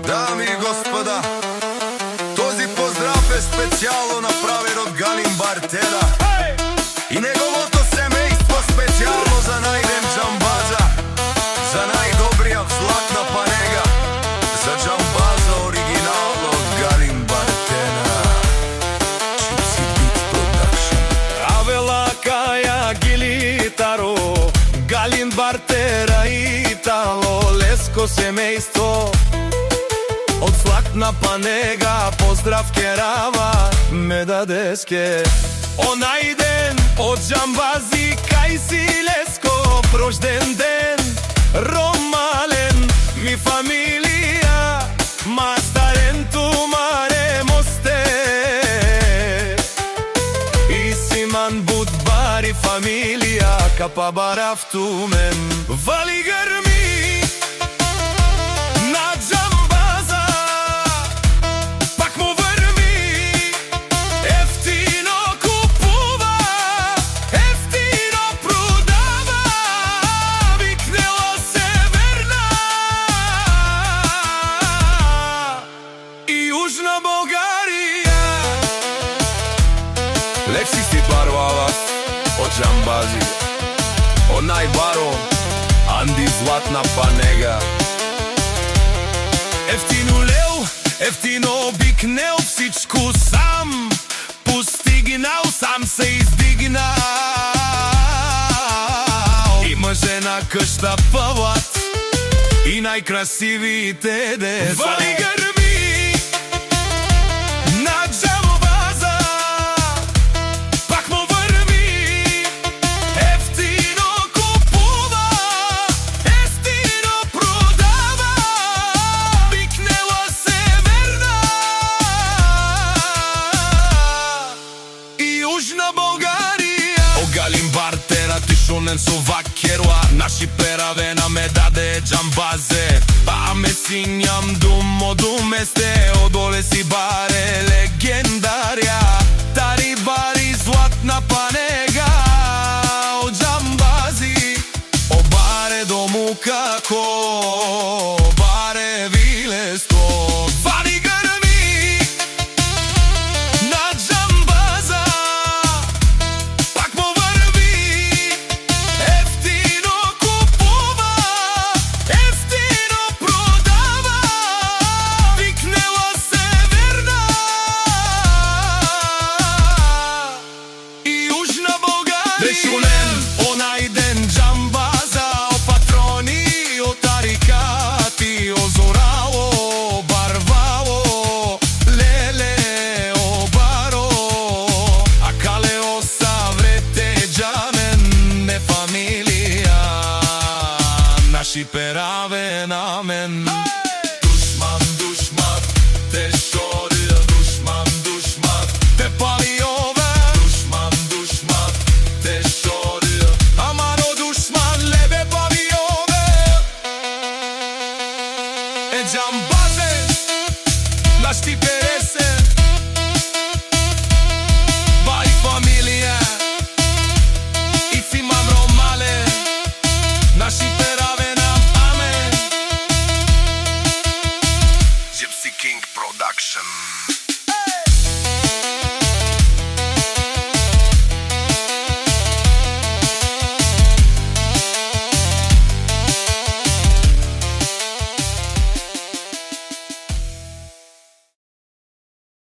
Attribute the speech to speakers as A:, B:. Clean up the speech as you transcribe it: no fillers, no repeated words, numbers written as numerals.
A: Дами и господа, този поздрав е специјално направен од Галин Бартера и неговото семејство, специјално за најден Джамбаза, за најдобриот златна панега, за Джамбаза оригинално од Галин Бартера. Gypsy Beat Production.
B: Avela Kaja Gilitaru, Галин Бартера Итало, леско семејство од златна панега, поздрав керава ме дадеске. Онај ден од Джамбази кај си леско, рожден ден ромален ми фамилија, мастарен ту маре мосте и симан будбари фамилија капа барав ту мен. Вали грми на Джамбаза, пак му врми, ефтино купува, ефтино продава, викнела се верна и Јужна Българија.
A: Лекси си барвала од Джамбази, онај баро Анди златна панега.
B: Ефтино леу, ефтино бикнел, всичко сам постигнал, сам се издигнал. Има жена къща пават и најкрасивите деца. Вали грми на Джамбаза, пак му врми, ефтино купува, ефтино продава, викнела се верна и Јужна Българија. О Галин Бартера ти шонен со вакеруа, наши перавена ме даде Джамбазе, па ме синјам думо думесте, одоле си баре легендарија, тари бари златна панега од Джамбази, о баре дому како баре вилеско. Вали грми на Джамбаза, пак му врми, ефтино купува, ефтино продава, викнела се верна и Јужна Българија. Дешунен онај ден Джамбаза, о патрони, о тарикати, о зорало, барвало, леле, о баро, а кале о саврете джамен, не фамилија, наши пераве на мен. Душман, душман, те шорија, душман, душман, те пали ове, душман, душман, те шорија, амано душман, лебе пали ове. Е Джамбазе, наш ти пересе, бај фамилија, и симан ромале, наши пераве нам амен.
A: Gypsy King Production.